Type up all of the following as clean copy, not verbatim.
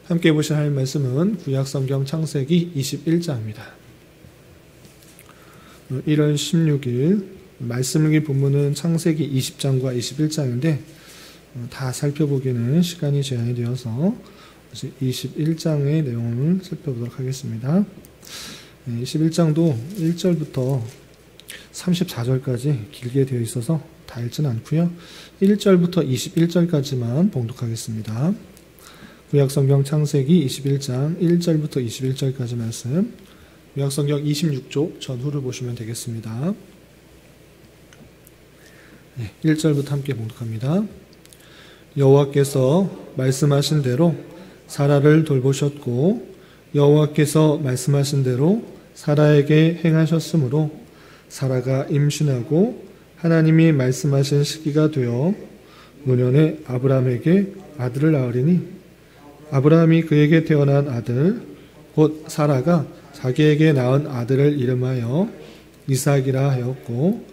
함께 보실 할 말씀은 구약성경 창세기 21장입니다. 1월 16일 말씀일기 본문은 창세기 20장과 21장인데 다 살펴보기는 시간이 제한이 되어서 21장의 내용을 살펴보도록 하겠습니다. 21장도 1절부터 34절까지 길게 되어 있어서 다 읽지는 않고요. 1절부터 21절까지만 봉독하겠습니다. 구약성경 창세기 21장 1절부터 21절까지 말씀, 구약성경 26쪽 전후를 보시면 되겠습니다. 1절부터 함께 봉독합니다. 여호와께서 말씀하신 대로 사라를 돌보셨고 여호와께서 말씀하신 대로 사라에게 행하셨으므로 사라가 임신하고 하나님이 말씀하신 시기가 되어 노년에 아브라함에게 아들을 낳으리니 아브라함이 그에게 태어난 아들 곧 사라가 자기에게 낳은 아들을 이름하여 이삭이라 하였고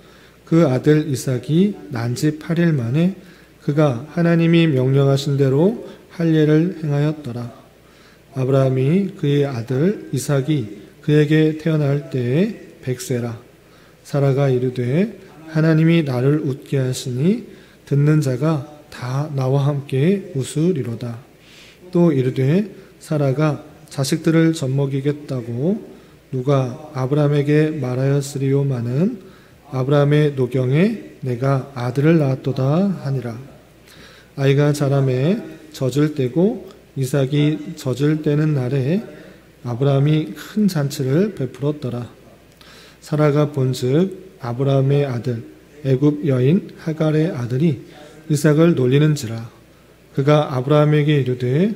그 아들 이삭이 난 지 8일 만에 그가 하나님이 명령하신 대로 할례를 행하였더라. 아브라함이 그의 아들 이삭이 그에게 태어날 때에 100세라. 사라가 이르되 하나님이 나를 웃게 하시니 듣는 자가 다 나와 함께 웃으리로다. 또 이르되 사라가 자식들을 젖먹이겠다고 누가 아브라함에게 말하였으리요마는 아브라함의 노경에 내가 아들을 낳았도다 하니라. 아이가 자라매 젖을 때고 이삭이 젖을 때는 날에 아브라함이 큰 잔치를 베풀었더라. 사라가 본즉 아브라함의 아들 애굽 여인 하갈의 아들이 이삭을 놀리는지라. 그가 아브라함에게 이르되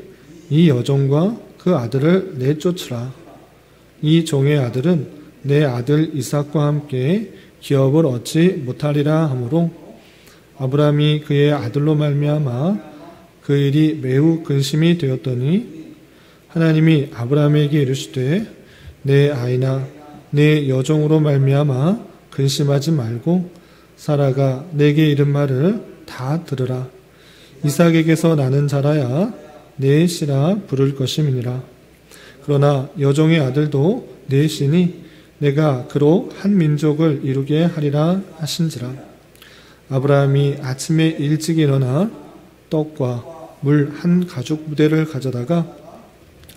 이 여종과 그 아들을 내쫓으라. 이 종의 아들은 내 아들 이삭과 함께 기업을 얻지 못하리라 하므로 아브라함이 그의 아들로 말미암아 그 일이 매우 근심이 되었더니 하나님이 아브라함에게 이르시되 내 아이나 내 여종으로 말미암아 근심하지 말고 사라가 내게 이른 말을 다 들으라. 이삭에게서 나는 자라야 내 씨라 부를 것임이니라. 그러나 여종의 아들도 내 씨니 내가 그로 한 민족을 이루게 하리라 하신지라. 아브라함이 아침에 일찍 일어나 떡과 물 한 가죽 부대를 가져다가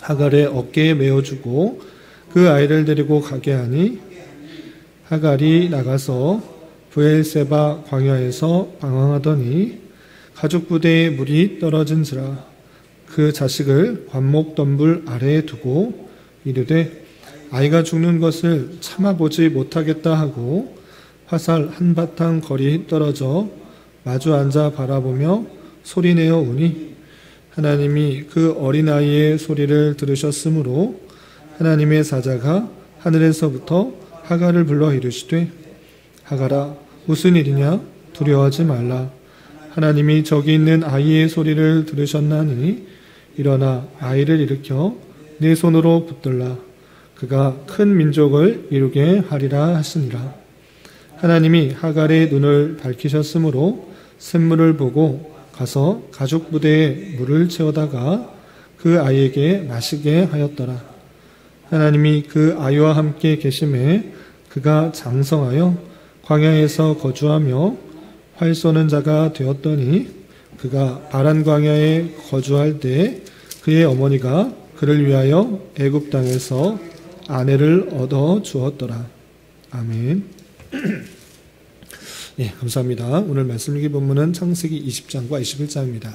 하갈의 어깨에 메어주고 그 아이를 데리고 가게 하니 하갈이 나가서 브엘세바 광야에서 방황하더니 가죽 부대에 물이 떨어진지라. 그 자식을 관목덤불 아래에 두고 이르되 아이가 죽는 것을 참아보지 못하겠다 하고 화살 한바탕 거리 떨어져 마주 앉아 바라보며 소리내어 우니 하나님이 그 어린아이의 소리를 들으셨으므로 하나님의 사자가 하늘에서부터 하갈을 불러 이르시되 하갈아 무슨 일이냐 두려워하지 말라. 하나님이 저기 있는 아이의 소리를 들으셨나니 일어나 아이를 일으켜 내 손으로 붙들라. 그가 큰 민족을 이루게 하리라 하시니라. 하나님이 하갈의 눈을 밝히셨으므로 샘물을 보고 가서 가죽 부대에 물을 채워다가 그 아이에게 마시게 하였더라. 하나님이 그 아이와 함께 계심에 그가 장성하여 광야에서 거주하며 활 쏘는 자가 되었더니 그가 바란 광야에 거주할 때 그의 어머니가 그를 위하여 애굽 땅에서 아내를 얻어 주었더라. 아멘. 예, 감사합니다. 오늘 말씀일기 본문은 창세기 20장과 21장입니다.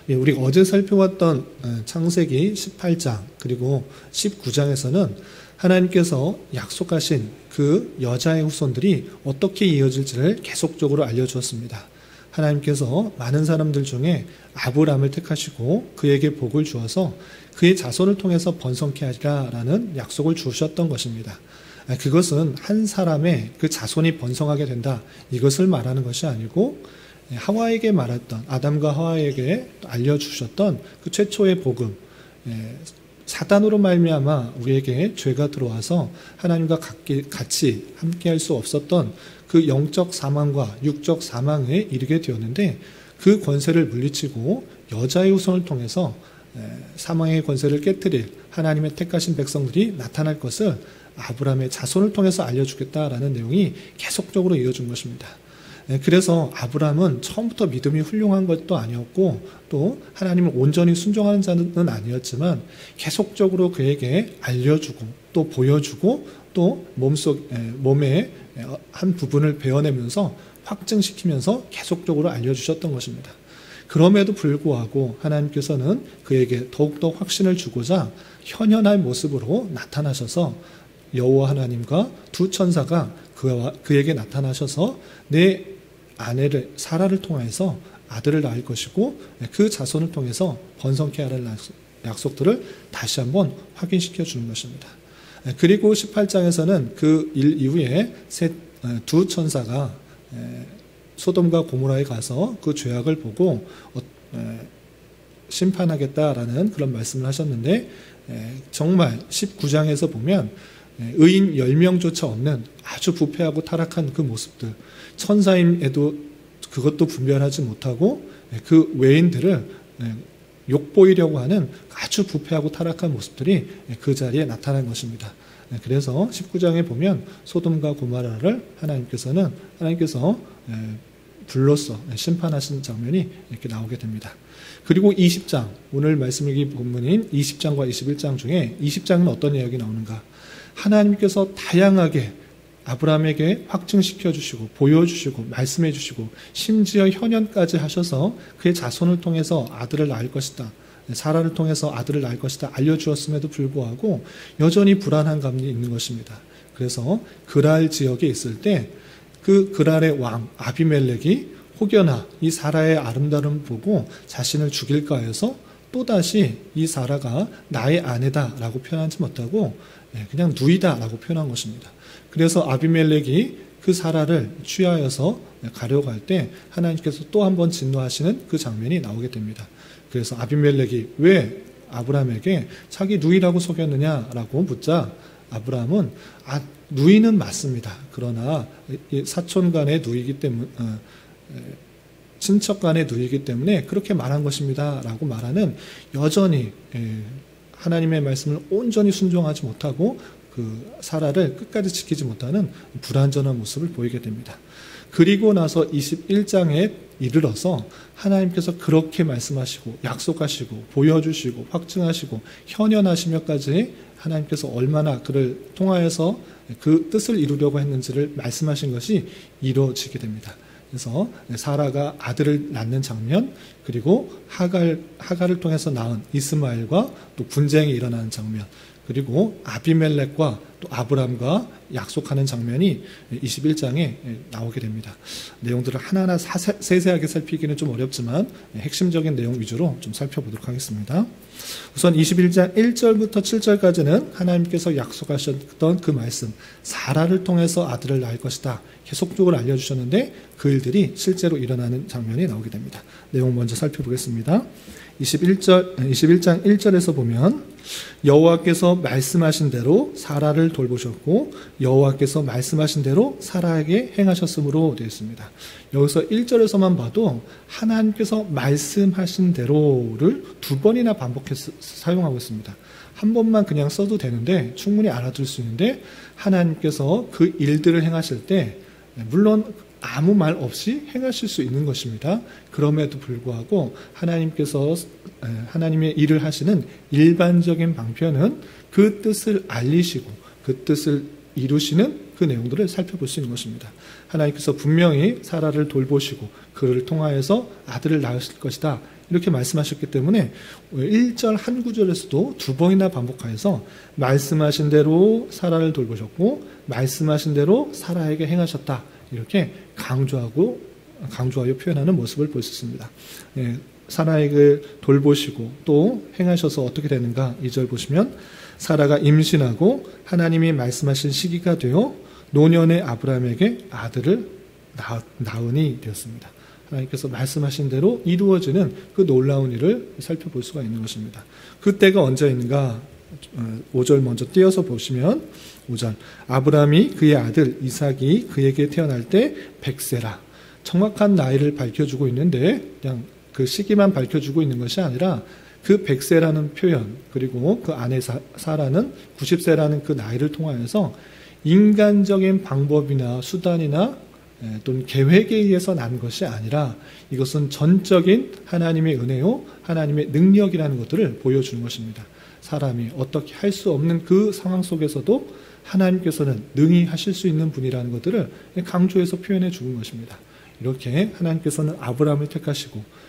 예, 우리가 어제 살펴봤던 창세기 18장 그리고 19장에서는 하나님께서 약속하신 그 여자의 후손들이 어떻게 이어질지를 계속적으로 알려주었습니다. 하나님께서 많은 사람들 중에 아브람을 택하시고 그에게 복을 주어서 그의 자손을 통해서 번성케 하리라라는 약속을 주셨던 것입니다. 그것은 한 사람의 그 자손이 번성하게 된다 이것을 말하는 것이 아니고 하와에게 말했던 아담과 하와에게 알려주셨던 그 최초의 복음, 사단으로 말미암아 우리에게 죄가 들어와서 하나님과 같이 함께할 수 없었던 그 영적 사망과 육적 사망에 이르게 되었는데 그 권세를 물리치고 여자의 후손을 통해서 사망의 권세를 깨뜨릴 하나님의 택하신 백성들이 나타날 것을 아브라함의 자손을 통해서 알려주겠다라는 내용이 계속적으로 이어진 것입니다. 그래서 아브라함은 처음부터 믿음이 훌륭한 것도 아니었고 또 하나님을 온전히 순종하는 자는 아니었지만 계속적으로 그에게 알려주고 또 보여주고 또 몸의 한 부분을 베어내면서 확증시키면서 계속적으로 알려주셨던 것입니다. 그럼에도 불구하고 하나님께서는 그에게 더욱더 확신을 주고자 현현한 모습으로 나타나셔서 여호와 하나님과 두 천사가 그에게 나타나셔서 내 아내를 사라를 통해서 아들을 낳을 것이고 그 자손을 통해서 번성케 하는 약속들을 다시 한번 확인시켜 주는 것입니다. 그리고 18장에서는 그 일 이후에 두 천사가 소돔과 고모라에 가서 그 죄악을 보고 심판하겠다라는 그런 말씀을 하셨는데 정말 19장에서 보면 의인 10명조차 없는 아주 부패하고 타락한 그 모습들, 천사임에도 그것도 분별하지 못하고 그 외인들을 욕보이려고 하는 아주 부패하고 타락한 모습들이 그 자리에 나타난 것입니다. 그래서 19장에 보면 소돔과 고모라를 하나님께서 불로써 심판하신 장면이 이렇게 나오게 됩니다. 그리고 20장, 오늘 말씀이 본문인 20장과 21장 중에 20장은 어떤 이야기 나오는가? 하나님께서 다양하게 아브라함에게 확증시켜 주시고 보여주시고 말씀해 주시고 심지어 현현까지 하셔서 그의 자손을 통해서 아들을 낳을 것이다, 사라를 통해서 아들을 낳을 것이다 알려주었음에도 불구하고 여전히 불안한 감이 있는 것입니다. 그래서 그랄 지역에 있을 때 그 그랄의 왕 아비멜렉이 혹여나 이 사라의 아름다움을 보고 자신을 죽일까 해서 또다시 이 사라가 나의 아내다라고 표현하지 못하고 그냥 누이다라고 표현한 것입니다. 그래서 아비멜렉이 그 사라를 취하여서 가려고 할 때 하나님께서 또 한 번 진노하시는 그 장면이 나오게 됩니다. 그래서 아비멜렉이 왜 아브라함에게 자기 누이라고 속였느냐라고 묻자 아브라함은 누이는 맞습니다. 그러나 사촌 간의 누이기 때문에 친척 간의 누이기 때문에 그렇게 말한 것입니다 라고 말하는, 여전히 하나님의 말씀을 온전히 순종하지 못하고 그 사라를 끝까지 지키지 못하는 불완전한 모습을 보이게 됩니다. 그리고 나서 21장에 이르러서 하나님께서 그렇게 말씀하시고 약속하시고 보여주시고 확증하시고 현현하시며까지 하나님께서 얼마나 그를 통하여서 그 뜻을 이루려고 했는지를 말씀하신 것이 이루어지게 됩니다. 그래서 사라가 아들을 낳는 장면, 그리고 하갈을 통해서 낳은 이스마엘과 또 분쟁이 일어나는 장면, 그리고 아비멜렉과 또 아브람과 약속하는 장면이 21장에 나오게 됩니다. 내용들을 하나하나 세세하게 살피기는 좀 어렵지만 핵심적인 내용 위주로 좀 살펴보도록 하겠습니다. 우선 21장 1절부터 7절까지는 하나님께서 약속하셨던 그 말씀, 사라를 통해서 아들을 낳을 것이다 계속적으로 알려주셨는데 그 일들이 실제로 일어나는 장면이 나오게 됩니다. 내용 먼저 살펴보겠습니다. 21장 1절에서 보면 여호와께서 말씀하신 대로 사라를 돌보셨고 여호와께서 말씀하신 대로 사라에게 행하셨으므로 되어 있습니다. 여기서 1절에서만 봐도 하나님께서 말씀하신 대로를 두 번이나 반복해서 사용하고 있습니다. 한 번만 그냥 써도 되는데 충분히 알아들을 수 있는데 하나님께서 그 일들을 행하실 때 물론 아무 말 없이 행하실 수 있는 것입니다. 그럼에도 불구하고 하나님께서 하나님의 일을 하시는 일반적인 방편은 그 뜻을 알리시고 그 뜻을 이루시는 그 내용들을 살펴볼 수 있는 것입니다. 하나님께서 분명히 사라를 돌보시고 그를 통하여서 아들을 낳으실 것이다 이렇게 말씀하셨기 때문에 1절 한 구절에서도 두 번이나 반복하여서 말씀하신 대로 사라를 돌보셨고 말씀하신 대로 사라에게 행하셨다 이렇게 강조하여 표현하는 모습을 볼 수 있습니다. 사라에게 돌보시고 또 행하셔서 어떻게 되는가 2절 보시면 사라가 임신하고 하나님이 말씀하신 시기가 되어 노년의 아브라함에게 아들을 낳으니 되었습니다. 하나님께서 말씀하신 대로 이루어지는 그 놀라운 일을 살펴볼 수가 있는 것입니다. 그때가 언제인가 5절 먼저 띄어서 보시면 5절 아브라함이 그의 아들 이삭이 그에게 태어날 때 100세라 정확한 나이를 밝혀주고 있는데 그냥 그 시기만 밝혀주고 있는 것이 아니라 그 100세라는 표현, 그리고 그 안에 사라는 90세라는 그 나이를 통하여서 인간적인 방법이나 수단이나 또는 계획에 의해서 난 것이 아니라 이것은 전적인 하나님의 은혜요, 하나님의 능력이라는 것들을 보여주는 것입니다. 사람이 어떻게 할 수 없는 그 상황 속에서도 하나님께서는 능히 하실 수 있는 분이라는 것들을 강조해서 표현해 주는 것입니다. 이렇게 하나님께서는 아브라함을 택하시고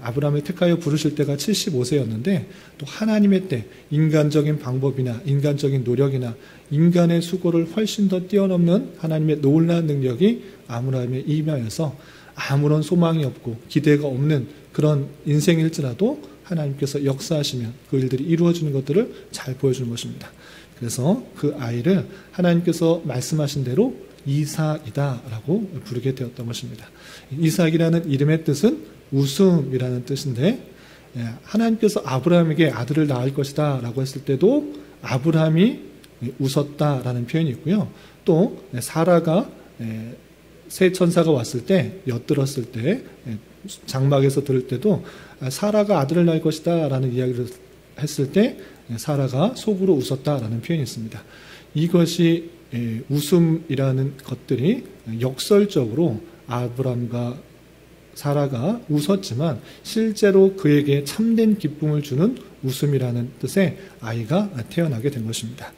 아브라함을 택하여 부르실 때가 75세였는데 또 하나님의 때 인간적인 방법이나 인간적인 노력이나 인간의 수고를 훨씬 더 뛰어넘는 하나님의 놀라운 능력이 아브라함에 임하여서 아무런 소망이 없고 기대가 없는 그런 인생일지라도 하나님께서 역사하시면 그 일들이 이루어지는 것들을 잘 보여주는 것입니다. 그래서 그 아이를 하나님께서 말씀하신 대로 이삭이다라고 부르게 되었던 것입니다. 이삭이라는 이름의 뜻은 웃음이라는 뜻인데 하나님께서 아브라함에게 아들을 낳을 것이다 라고 했을 때도 아브라함이 웃었다라는 표현이 있고요. 또 사라가 새 천사가 왔을 때 엿들었을 때 장막에서 들을 때도 사라가 아들을 낳을 것이다 라는 이야기를 했을 때 사라가 속으로 웃었다라는 표현이 있습니다. 이것이 웃음이라는 것들이 역설적으로 아브람과 사라가 웃었지만 실제로 그에게 참된 기쁨을 주는 웃음이라는 뜻의 아이가 태어나게 된 것입니다.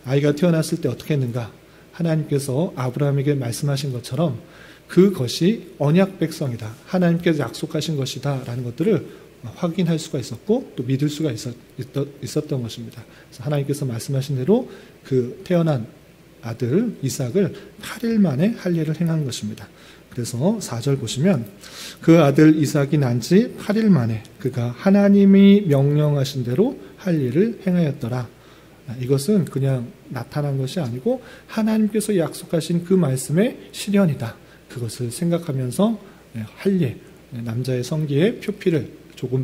아이가 태어났을 때 어떻게 했는가? 하나님께서 아브라함에게 말씀하신 것처럼 그것이 언약 백성이다. 하나님께서 약속하신 것이다. 라는 것들을 확인할 수가 있었고 또 믿을 수가 있었던 것입니다. 그래서 하나님께서 말씀하신 대로 그 태어난 아들 이삭을 8일 만에 할례를 행한 것입니다. 그래서 4절 보시면 그 아들 이삭이 난 지 8일 만에 그가 하나님이 명령하신 대로 할례를 행하였더라. 이것은 그냥 나타난 것이 아니고 하나님께서 약속하신 그 말씀의 실현이다. 그것을 생각하면서 할례, 남자의 성기의 표피를 조금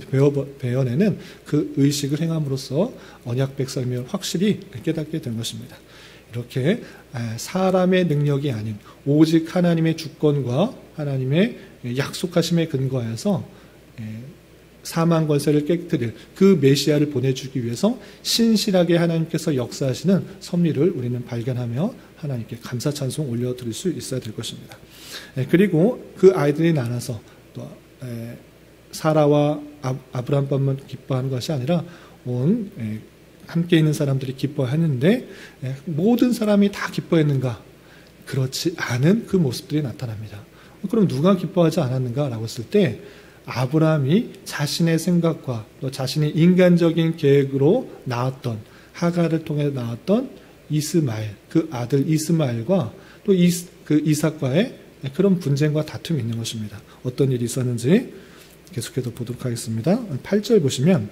베어내는 그 의식을 행함으로써 언약 백성임을 확실히 깨닫게 된 것입니다. 이렇게 사람의 능력이 아닌 오직 하나님의 주권과 하나님의 약속하심에 근거하여서 사망 권세를 깨뜨릴 그 메시아를 보내주기 위해서 신실하게 하나님께서 역사하시는 섭리를 우리는 발견하며 하나님께 감사 찬송 올려드릴 수 있어야 될 것입니다. 그리고 그 아이들이 나눠서 또 사라와 아브람뿐만 기뻐하는 것이 아니라 온 함께 있는 사람들이 기뻐했는데 모든 사람이 다 기뻐했는가? 그렇지 않은 그 모습들이 나타납니다. 그럼 누가 기뻐하지 않았는가라고 했을 때 아브라함이 자신의 생각과 또 자신의 인간적인 계획으로 낳았던 하갈을 통해 낳았던 이스마엘, 그 아들 이스마엘과 또 그 이삭과의 그런 분쟁과 다툼이 있는 것입니다. 어떤 일이 있었는지 계속해서 보도록 하겠습니다. 8절 보시면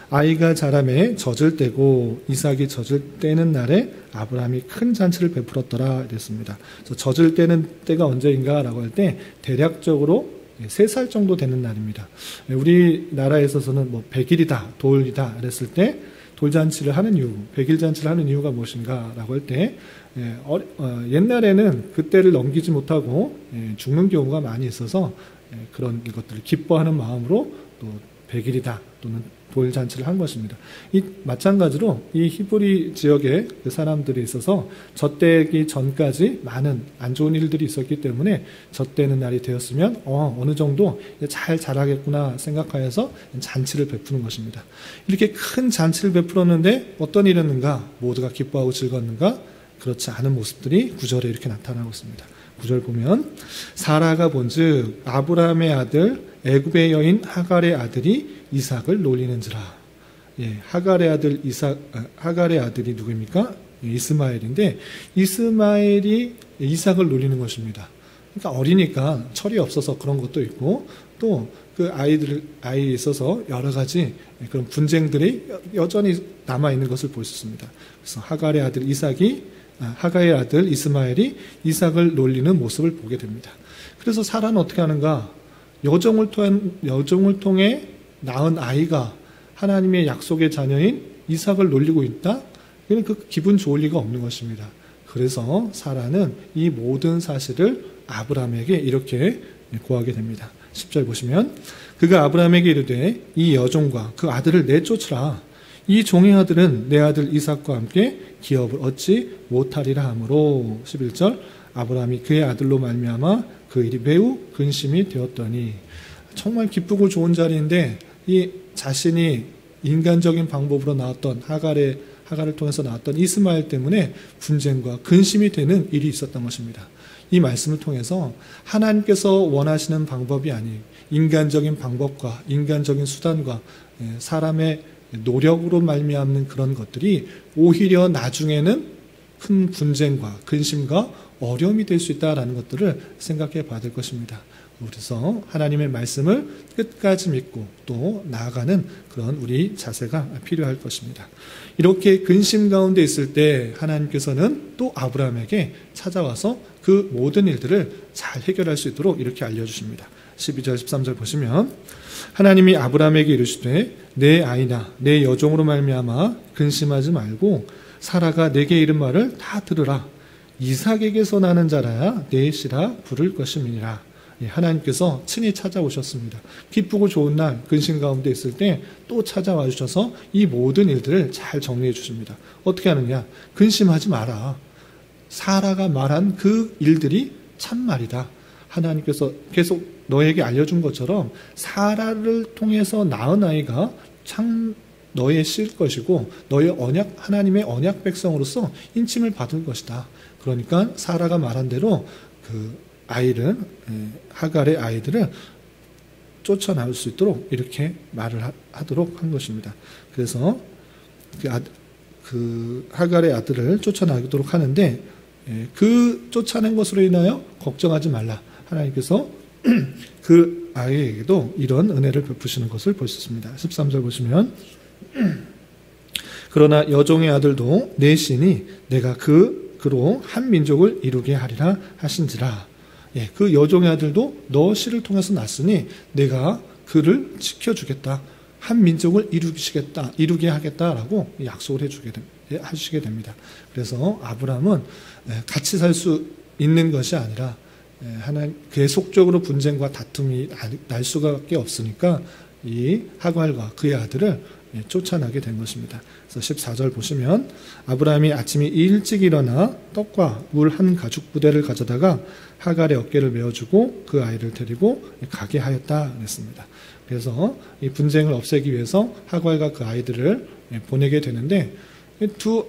아이가 자라매 젖을 떼고 이삭이 젖을 떼는 날에 아브라함이 큰 잔치를 베풀었더라 이랬습니다. 그래서 젖을 떼는 때가 언제인가라고 할 때 대략적으로 3살 정도 되는 날입니다. 우리나라에 있어서는 뭐 100일이다, 돌이다 그랬을 때 돌잔치를 하는 이유, 100일 잔치를 하는 이유가 무엇인가라고 할 때 옛날에는 그때를 넘기지 못하고 죽는 경우가 많이 있어서 그런 것들을 기뻐하는 마음으로 또 100일이다 또는 돌잔치를 한 것입니다. 마찬가지로 이 히브리 지역의 그 사람들이 있어서 젖대기 전까지 많은 안 좋은 일들이 있었기 때문에 젖대는 날이 되었으면 어느 정도 잘 자라겠구나 생각하여서 잔치를 베푸는 것입니다. 이렇게 큰 잔치를 베풀었는데 어떤 일이었는가? 모두가 기뻐하고 즐거웠는가? 그렇지 않은 모습들이 9절에 이렇게 나타나고 있습니다. 9절 보면 사라가 본즉 아브라함의 아들 애굽의 여인 하갈의 아들이 이삭을 놀리는지라. 하갈의 아들 하갈의 아들이 누구입니까? 이스마엘인데 이스마엘이 이삭을 놀리는 것입니다. 그러니까 어리니까 철이 없어서 그런 것도 있고 또 그 아이에 있어서 여러 가지 그런 분쟁들이 여전히 남아 있는 것을 볼 수 있습니다. 그래서 하갈의 아들 이스마엘이 이삭을 놀리는 모습을 보게 됩니다. 그래서 사라는 어떻게 하는가? 여종을 통해 낳은 아이가 하나님의 약속의 자녀인 이삭을 놀리고 있다? 그는 그 기분 좋을 리가 없는 것입니다. 그래서 사라는 이 모든 사실을 아브라함에게 이렇게 고하게 됩니다. 10절 보시면 그가 아브라함에게 이르되 이 여종과 그 아들을 내쫓으라. 이 종의 아들은 내 아들 이삭과 함께 기업을 얻지 못하리라 하므로 11절 아브라함이 그의 아들로 말미암아 그 일이 매우 근심이 되었더니 정말 기쁘고 좋은 자리인데 이 자신이 인간적인 방법으로 나왔던 하갈을 통해서 나왔던 이스마엘 때문에 분쟁과 근심이 되는 일이 있었던 것입니다. 이 말씀을 통해서 하나님께서 원하시는 방법이 아닌 인간적인 방법과 인간적인 수단과 사람의 노력으로 말미암는 그런 것들이 오히려 나중에는 큰 분쟁과 근심과 어려움이 될 수 있다는 것들을 생각해 봐야 될 것입니다. 그래서 하나님의 말씀을 끝까지 믿고 또 나아가는 그런 우리 자세가 필요할 것입니다. 이렇게 근심 가운데 있을 때 하나님께서는 또 아브라함에게 찾아와서 그 모든 일들을 잘 해결할 수 있도록 이렇게 알려주십니다. 12절 13절 보시면 하나님이 아브라함에게 이르시되 내 아이나 내 여종으로 말미암아 근심하지 말고 사라가 내게 이른 말을 다 들으라. 이삭에게서 나는 자라야 내 씨라 부를 것임이니라. 하나님께서 친히 찾아오셨습니다. 기쁘고 좋은 날 근심 가운데 있을 때 또 찾아와 주셔서 이 모든 일들을 잘 정리해 주십니다. 어떻게 하느냐? 근심하지 마라. 사라가 말한 그 일들이 참말이다. 하나님께서 계속 너에게 알려준 것처럼 사라를 통해서 낳은 아이가 참 너의 실 것이고 너의 언약 하나님의 언약 백성으로서 인침을 받을 것이다. 그러니까 사라가 말한 대로 그 아이를 하갈의 아이들을 쫓아나올 수 있도록 이렇게 말을 하도록 한 것입니다. 그래서 그 하갈의 아들을 쫓아나도록 하는데 그 쫓아낸 것으로 인하여 걱정하지 말라. 하나님께서 그 아이에게도 이런 은혜를 베푸시는 것을 볼 수 있습니다. 13절 보시면 그러나 여종의 아들도 내 신이 내가 그로 한 민족을 이루게 하리라 하신지라. 그 여종의 아들도 너 씨를 통해서 났으니 내가 그를 지켜주겠다. 한 민족을 이루게 하겠다라고 약속을 하시게 됩니다. 그래서 아브라함은 같이 살 수 있는 것이 아니라 하나님 계속적으로 분쟁과 다툼이 날 수밖에 없으니까 이 하갈과 그의 아들을 쫓아나게 된 것입니다. 그래서 14절 보시면 아브라함이 아침에 일찍 일어나 떡과 물 한 가죽 부대를 가져다가 하갈의 어깨를 메어주고 그 아이를 데리고 가게 하였다 그랬습니다. 그래서 이 분쟁을 없애기 위해서 하갈과 그 아이들을 보내게 되는데 두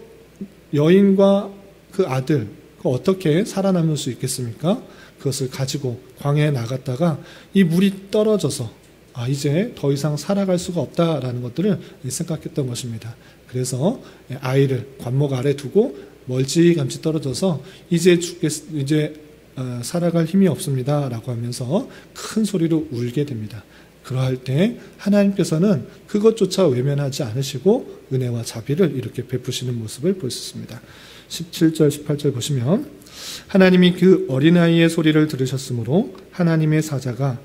여인과 그 아들 어떻게 살아남을 수 있겠습니까? 그것을 가지고 광야에 나갔다가 이 물이 떨어져서 이제 더 이상 살아갈 수가 없다라는 것들을 생각했던 것입니다. 그래서 아이를 관목 아래 두고 멀찌감치 떨어져서 이제 살아갈 힘이 없습니다라고 하면서 큰 소리로 울게 됩니다. 그러할 때 하나님께서는 그것조차 외면하지 않으시고 은혜와 자비를 이렇게 베푸시는 모습을 볼 수 있습니다. 17절 18절 보시면 하나님이 그 어린아이의 소리를 들으셨으므로 하나님의 사자가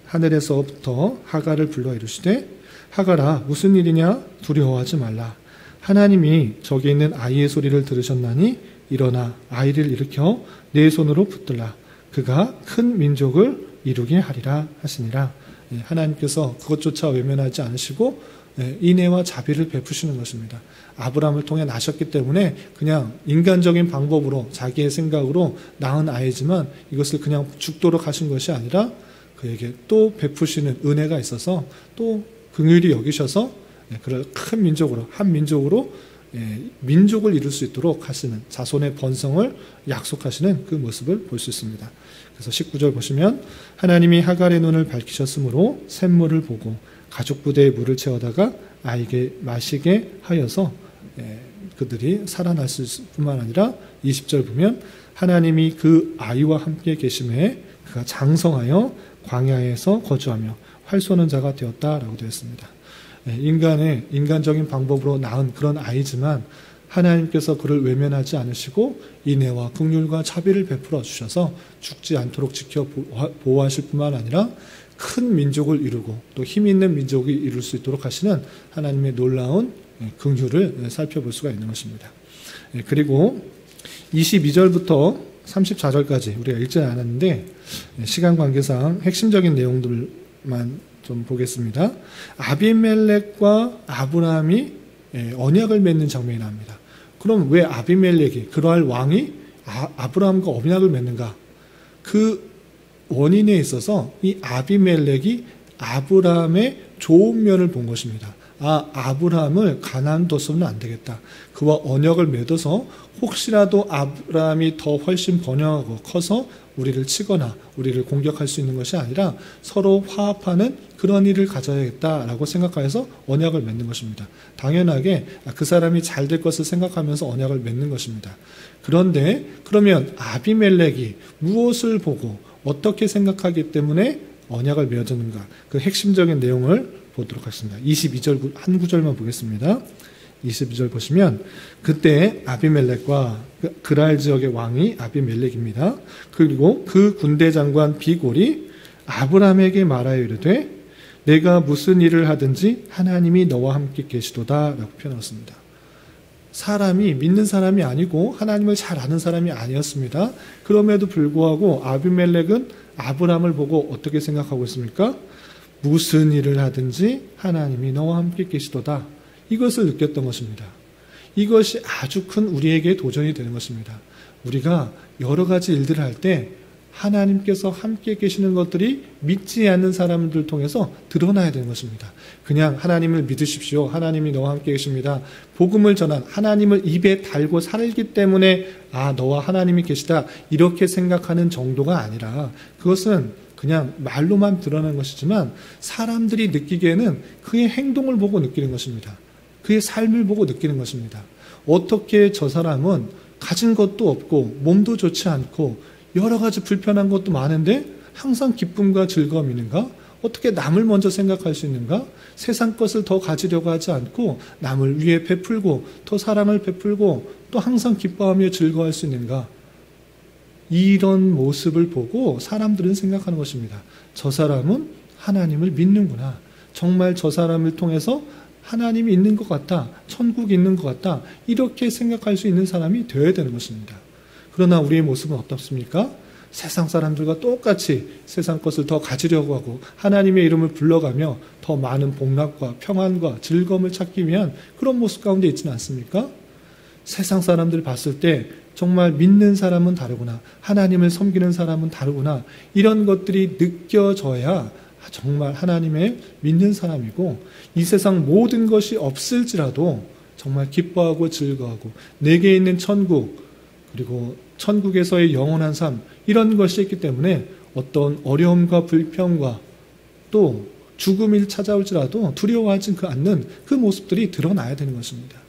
하늘에서부터 하갈을 불러 이르시되 하갈아 무슨 일이냐 두려워하지 말라. 하나님이 저기 있는 아이의 소리를 들으셨나니 일어나 아이를 일으켜 내 손으로 붙들라. 그가 큰 민족을 이루게 하리라 하시니라. 하나님께서 그것조차 외면하지 않으시고 인애와 자비를 베푸시는 것입니다. 아브라함을 통해 나셨기 때문에 그냥 인간적인 방법으로 자기의 생각으로 낳은 아이지만 이것을 그냥 죽도록 하신 것이 아니라 그에게 또 베푸시는 은혜가 있어서 또 긍휼히 여기셔서 그를 큰 민족으로 한 민족으로 민족을 이룰 수 있도록 하시는 자손의 번성을 약속하시는 그 모습을 볼 수 있습니다. 그래서 19절 보시면 하나님이 하갈의 눈을 밝히셨으므로 샘물을 보고 가죽 부대에 물을 채워다가 아이에게 마시게 하여서 그들이 살아날 뿐만 아니라 20절 보면 하나님이 그 아이와 함께 계심에 그가 장성하여 광야에서 거주하며 활 쏘는 자가 되었다라고 되어 있습니다. 인간적인 방법으로 낳은 그런 아이지만 하나님께서 그를 외면하지 않으시고 인애와 긍휼과 자비를 베풀어 주셔서 죽지 않도록 지켜 보호하실 뿐만 아니라 큰 민족을 이루고 또 힘 있는 민족이 이룰 수 있도록 하시는 하나님의 놀라운 긍휼을 살펴볼 수가 있는 것입니다. 그리고 22절부터 34절까지 우리가 읽지 않았는데 시간 관계상 핵심적인 내용들만 좀 보겠습니다. 아비멜렉과 아브라함이 언약을 맺는 장면이 나옵니다. 그럼 왜 아비멜렉이, 그러할 왕이 아브라함과 언약을 맺는가? 그 원인에 있어서 이 아비멜렉이 아브라함의 좋은 면을 본 것입니다. 아브라함을 가나안 둬서는 안 되겠다. 그와 언약을 맺어서 혹시라도 아브라함이 더 훨씬 번영하고 커서 우리를 치거나 우리를 공격할 수 있는 것이 아니라 서로 화합하는 그런 일을 가져야겠다라고 생각하여서 언약을 맺는 것입니다. 당연하게 그 사람이 잘 될 것을 생각하면서 언약을 맺는 것입니다. 그런데 그러면 아비멜렉이 무엇을 보고 어떻게 생각하기 때문에 언약을 맺었는가? 그 핵심적인 내용을 보도록 하겠습니다. 22절 한 구절만 보겠습니다. 22절 보시면 그때 아비멜렉과 그랄 지역의 왕이 아비멜렉입니다. 그리고 그 군대 장관 비골이 아브라함에게 말하여 이르되 내가 무슨 일을 하든지 하나님이 너와 함께 계시도다 라고 표현했습니다. 사람이 믿는 사람이 아니고 하나님을 잘 아는 사람이 아니었습니다. 그럼에도 불구하고 아비멜렉은 아브라함을 보고 어떻게 생각하고 있습니까? 무슨 일을 하든지 하나님이 너와 함께 계시도다. 이것을 느꼈던 것입니다. 이것이 아주 큰 우리에게 도전이 되는 것입니다. 우리가 여러 가지 일들을 할 때 하나님께서 함께 계시는 것들이 믿지 않는 사람들 통해서 드러나야 되는 것입니다. 그냥 하나님을 믿으십시오. 하나님이 너와 함께 계십니다. 복음을 전한 하나님을 입에 달고 살기 때문에 너와 하나님이 계시다 이렇게 생각하는 정도가 아니라 그것은 그냥 말로만 드러나는 것이지만 사람들이 느끼기에는 그의 행동을 보고 느끼는 것입니다. 그의 삶을 보고 느끼는 것입니다. 어떻게 저 사람은 가진 것도 없고 몸도 좋지 않고 여러 가지 불편한 것도 많은데 항상 기쁨과 즐거움이 있는가? 어떻게 남을 먼저 생각할 수 있는가? 세상 것을 더 가지려고 하지 않고 남을 위해 베풀고 더 사랑을 베풀고 또 항상 기뻐하며 즐거워할 수 있는가? 이런 모습을 보고 사람들은 생각하는 것입니다. 저 사람은 하나님을 믿는구나. 정말 저 사람을 통해서 하나님이 있는 것 같다. 천국이 있는 것 같다. 이렇게 생각할 수 있는 사람이 되어야 되는 것입니다. 그러나 우리의 모습은 어떻습니까? 세상 사람들과 똑같이 세상 것을 더 가지려고 하고 하나님의 이름을 불러가며 더 많은 복락과 평안과 즐거움을 찾기 위한 그런 모습 가운데 있지는 않습니까? 세상 사람들 봤을 때 정말 믿는 사람은 다르구나. 하나님을 섬기는 사람은 다르구나. 이런 것들이 느껴져야 정말 하나님의 믿는 사람이고 이 세상 모든 것이 없을지라도 정말 기뻐하고 즐거워하고 내게 있는 천국 그리고 천국에서의 영원한 삶 이런 것이 있기 때문에 어떤 어려움과 불평과 또 죽음이 찾아올지라도 두려워하지 않는 그 모습들이 드러나야 되는 것입니다.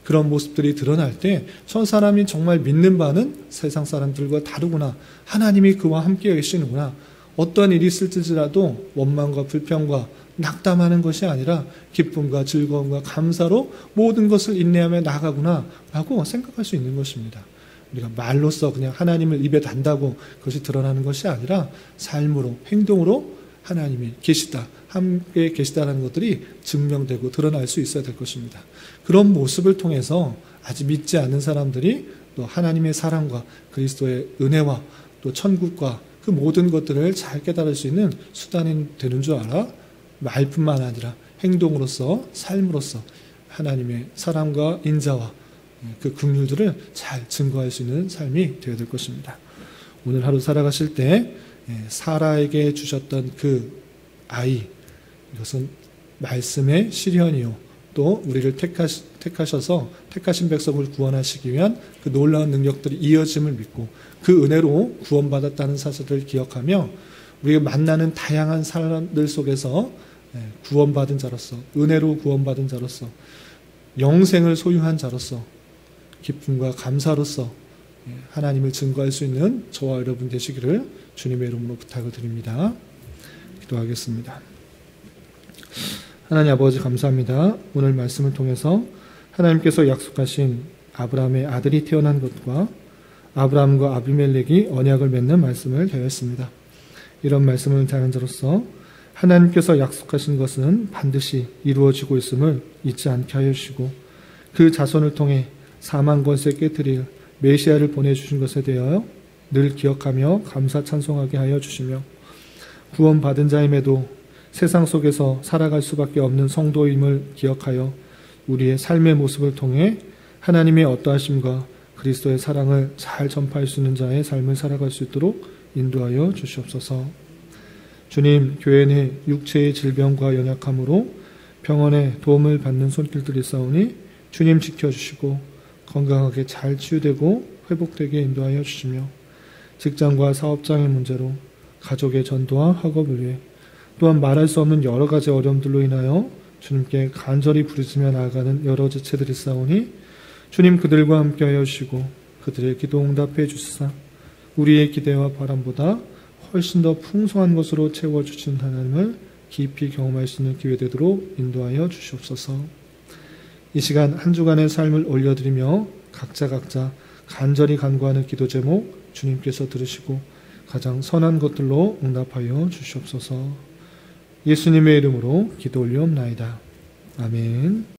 그런 모습들이 드러날 때 저 사람이 정말 믿는 바는 세상 사람들과 다르구나. 하나님이 그와 함께 계시는구나. 어떤 일이 있을지라도 원망과 불평과 낙담하는 것이 아니라 기쁨과 즐거움과 감사로 모든 것을 인내하며 나가구나 라고 생각할 수 있는 것입니다. 우리가 말로써 그냥 하나님을 입에 단다고 그것이 드러나는 것이 아니라 삶으로 행동으로 하나님이 계시다, 함께 계시다라는 것들이 증명되고 드러날 수 있어야 될 것입니다. 그런 모습을 통해서 아직 믿지 않는 사람들이 또 하나님의 사랑과 그리스도의 은혜와 또 천국과 그 모든 것들을 잘 깨달을 수 있는 수단이 되는 줄 알아 말뿐만 아니라 행동으로서 삶으로서 하나님의 사랑과 인자와 그 긍휼들을 잘 증거할 수 있는 삶이 되어야 될 것입니다. 오늘 하루 살아가실 때 사라에게 주셨던 그 아이 이것은 말씀의 실현이요 또 우리를 택하셔서 택하신 백성을 구원하시기 위한 그 놀라운 능력들이 이어짐을 믿고 그 은혜로 구원받았다는 사실을 기억하며 우리가 만나는 다양한 사람들 속에서 구원받은 자로서 은혜로 구원받은 자로서 영생을 소유한 자로서 기쁨과 감사로서 하나님을 증거할 수 있는 저와 여러분 되시기를 주님의 이름으로 부탁을 드립니다. 기도하겠습니다. 하나님 아버지 감사합니다. 오늘 말씀을 통해서 하나님께서 약속하신 아브라함의 아들이 태어난 것과 아브라함과 아비멜렉이 언약을 맺는 말씀을 배웠습니다. 이런 말씀을 대하는 자로서 하나님께서 약속하신 것은 반드시 이루어지고 있음을 잊지 않게 하여 주시고 그 자손을 통해 사망 권세 깨뜨릴 메시아를 보내주신 것에 대하여 늘 기억하며 감사 찬송하게 하여 주시며 구원받은 자임에도 세상 속에서 살아갈 수밖에 없는 성도임을 기억하여 우리의 삶의 모습을 통해 하나님의 어떠하심과 그리스도의 사랑을 잘 전파할 수 있는 자의 삶을 살아갈 수 있도록 인도하여 주시옵소서. 주님, 교회 내 육체의 질병과 연약함으로 병원에 도움을 받는 손길들이 있사오니 주님 지켜주시고 건강하게 잘 치유되고 회복되게 인도하여 주시며, 직장과 사업장의 문제로 가족의 전도와 학업을 위해 또한 말할 수 없는 여러 가지 어려움들로 인하여 주님께 간절히 부르짖으며 나아가는 여러 지체들이 있사오니 주님 그들과 함께하여 주시고 그들의 기도 응답해 주시사 우리의 기대와 바람보다 훨씬 더 풍성한 것으로 채워주신 하나님을 깊이 경험할 수 있는 기회 되도록 인도하여 주시옵소서. 이 시간 한 주간의 삶을 올려드리며 각자 간절히 간구하는 기도 제목 주님께서 들으시고 가장 선한 것들로 응답하여 주시옵소서. 예수님의 이름으로 기도 올리옵나이다. 아멘.